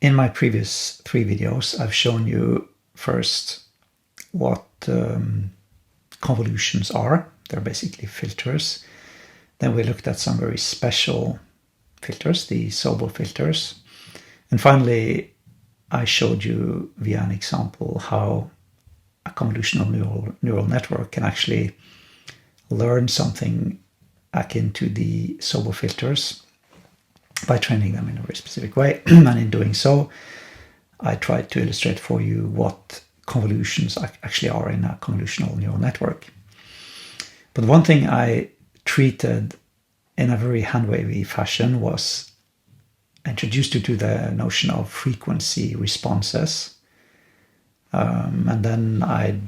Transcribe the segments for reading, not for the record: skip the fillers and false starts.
In my previous 3 videos, I've shown you first what convolutions are. They're basically filters. Then we looked at some very special filters, the Sobel filters. And finally, I showed you via an example how a convolutional neural network can actually learn something akin to the Sobel filters by training them in a very specific way. And in doing so, I tried to illustrate for you what convolutions actually are in a convolutional neural network. But one thing I treated in a very hand-wavy fashion was introduced you to the notion of frequency responses. And then I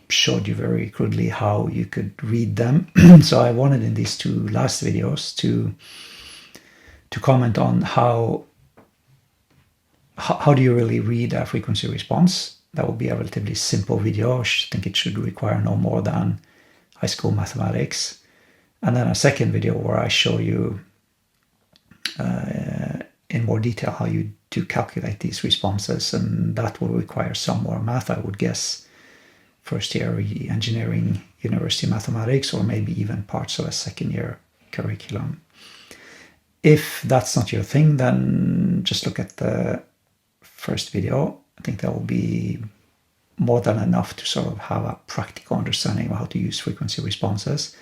showed you very crudely how you could read them. So I wanted in these 2 last videos to comment on how do you really read a frequency response. That will be a relatively simple video. I think it should require no more than high school mathematics. And then a second video where I show you in more detail how you do calculate these responses, and that will require some more math, I would guess, first year engineering, university mathematics, or maybe even parts of a second year curriculum. If that's not your thing, then just look at the first video. I think that will be more than enough to sort of have a practical understanding of how to use frequency responses.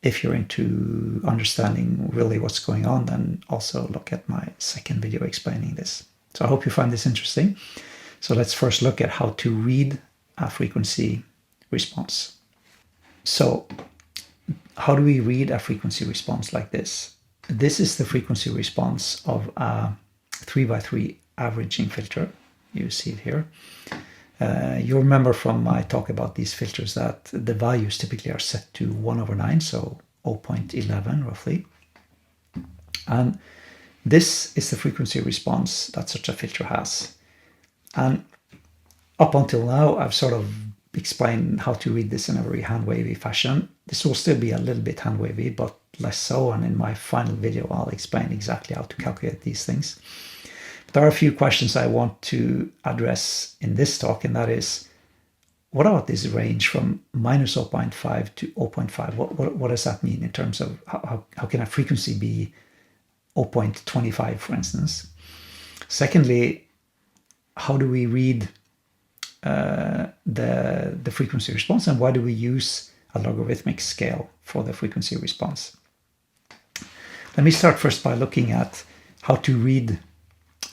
If you're into understanding really what's going on, then also look at my second video explaining this. So I hope you find this interesting. So let's first look at how to read a frequency response. So how do we read a frequency response like this? This is the frequency response of a 3x3 averaging filter. You see it here. You remember from my talk about these filters that the values typically are set to 1/9, so 0.11 roughly. And this is the frequency response that such a filter has. And up until now, I've sort of explained how to read this in a very hand-wavy fashion. This will still be a little bit hand-wavy, but less so. And in my final video, I'll explain exactly how to calculate these things. But there are a few questions I want to address in this talk, and that is, what about this range from -0.5 to 0.5? What does that mean in terms of how can a frequency be 0.25, for instance? Secondly, how do we read the frequency response, and why do we use a logarithmic scale for the frequency response? Let me start first by looking at how to read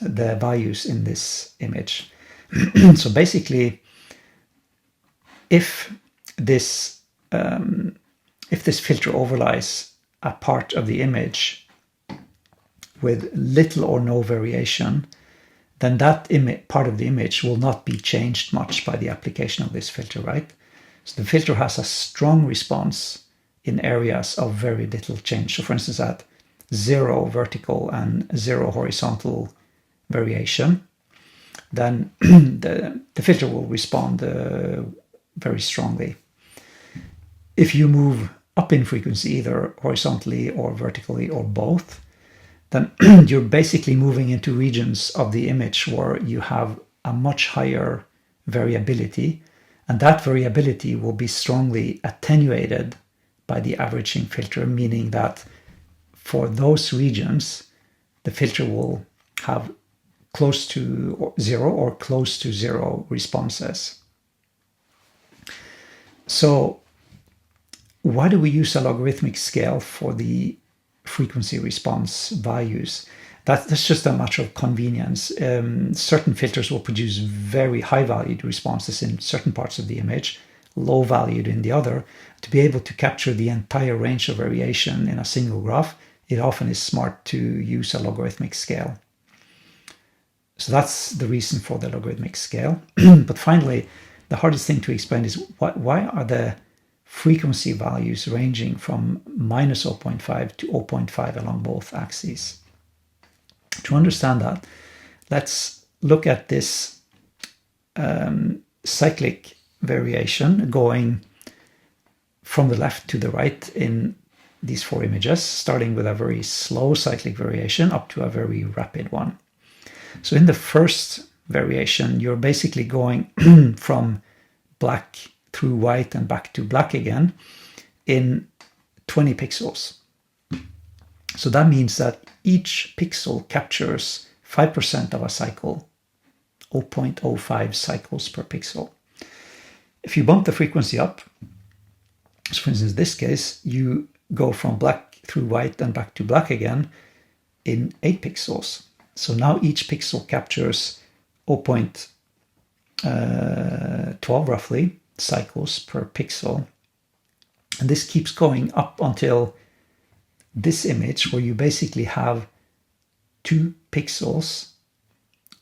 the values in this image. So basically, if this filter overlies a part of the image with little or no variation, then that part of the image will not be changed much by the application of this filter, right? So the filter has a strong response in areas of very little change. So for instance, at 0 vertical and 0 horizontal variation, then the filter will respond very strongly. If you move up in frequency, either horizontally or vertically or both, then you're basically moving into regions of the image where you have a much higher variability, and that variability will be strongly attenuated by the averaging filter, meaning that for those regions, the filter will have close to 0 or close to 0 responses. So why do we use a logarithmic scale for the frequency response values? That's just a matter of convenience. Certain filters will produce very high valued responses in certain parts of the image, low valued in the other. To be able to capture the entire range of variation in a single graph, it often is smart to use a logarithmic scale. So that's the reason for the logarithmic scale. But finally, the hardest thing to explain is why are the frequency values ranging from -0.5 to 0.5 along both axes? To understand that, let's look at this cyclic variation going from the left to the right in these 4 images, starting with a very slow cyclic variation up to a very rapid one. So in the first variation, you're basically going from black through white and back to black again in 20 pixels. So that means that each pixel captures 5% of a cycle, 0.05 cycles per pixel. If you bump the frequency up, so for instance, in this case, you go from black through white and back to black again in 8 pixels. So now each pixel captures 0.12 roughly cycles per pixel. And this keeps going up until this image where you basically have 2 pixels,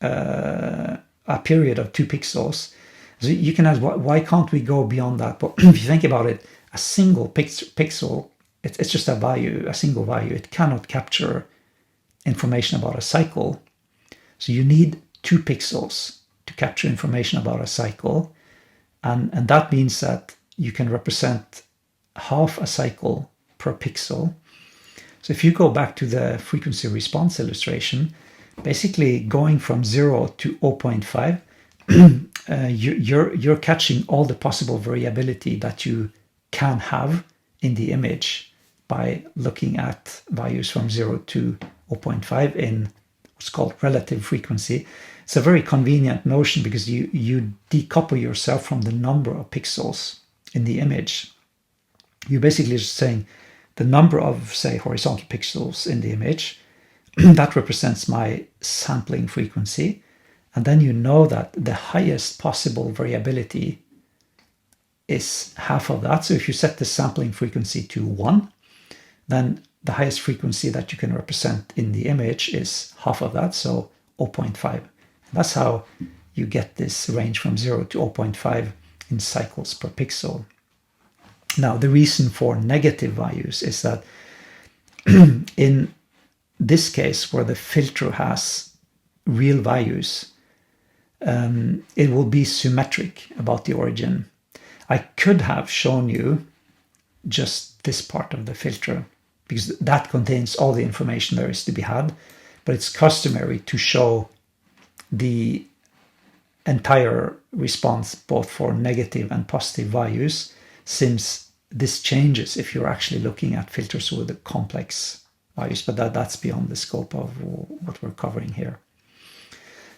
a period of 2 pixels. So you can ask, why can't we go beyond that? But if you think about it, a single pixel, it's just a value, a single value. It cannot capture information about a cycle. So you need 2 pixels to capture information about a cycle. And that means that you can represent half a cycle per pixel. So if you go back to the frequency response illustration, basically going from 0 to 0.5, you're catching all the possible variability that you can have in the image by looking at values from 0 to 0.5 in what's called relative frequency. It's a very convenient notion because you decouple yourself from the number of pixels in the image. You're basically just saying the number of, say, horizontal pixels in the image, that represents my sampling frequency. And then you know that the highest possible variability is half of that. So if you set the sampling frequency to 1, then the highest frequency that you can represent in the image is half of that, so 0.5. That's how you get this range from 0 to 0.5 in cycles per pixel. Now, the reason for negative values is that in this case, where the filter has real values, it will be symmetric about the origin. I could have shown you just this part of the filter because that contains all the information there is to be had, but it's customary to show the entire response both for negative and positive values, since this changes if you're actually looking at filters with the complex values, but that's beyond the scope of what we're covering here.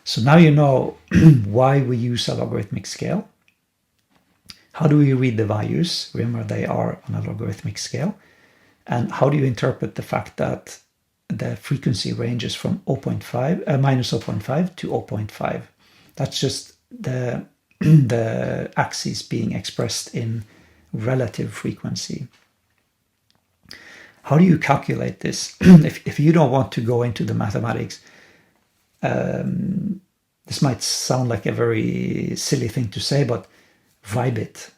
So now you know why we use a logarithmic scale. How do we read the values? Remember, they are on a logarithmic scale. And how do you interpret the fact that the frequency ranges from minus 0.5 to 0.5? That's just the axis being expressed in relative frequency. How do you calculate this? If you don't want to go into the mathematics, this might sound like a very silly thing to say, but vibe it.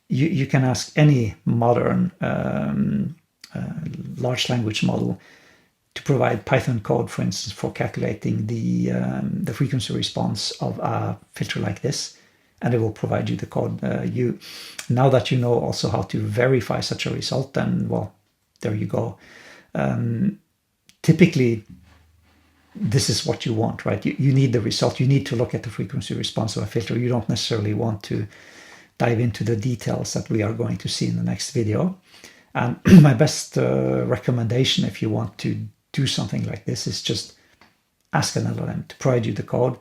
You can ask any modern large language model to provide Python code, for instance, for calculating the frequency response of a filter like this, and it will provide you the code. Now that you know also how to verify such a result, then, well, there you go. Typically, this is what you want, right? You need the result. You need to look at the frequency response of a filter. You don't necessarily want to dive into the details that we are going to see in the next video. And my best recommendation, if you want to do something like this, is just ask an LLM to provide you the code.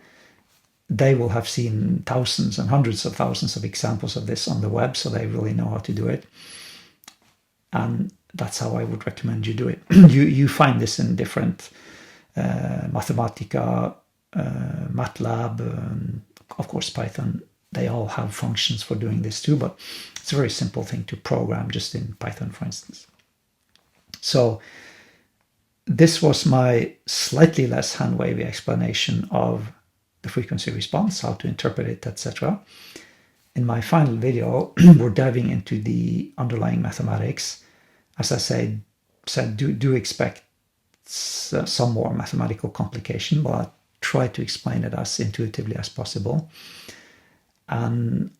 They will have seen thousands and hundreds of thousands of examples of this on the web, so they really know how to do it. And that's how I would recommend you do it. You find this in different Mathematica, MATLAB, of course Python. They all have functions for doing this too, but it's a very simple thing to program just in Python, for instance. So this was my slightly less hand-wavy explanation of the frequency response, how to interpret it, etc. In my final video, we're diving into the underlying mathematics. As I said, do expect some more mathematical complication, but I'll try to explain it as intuitively as possible. And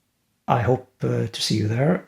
I hope to see you there.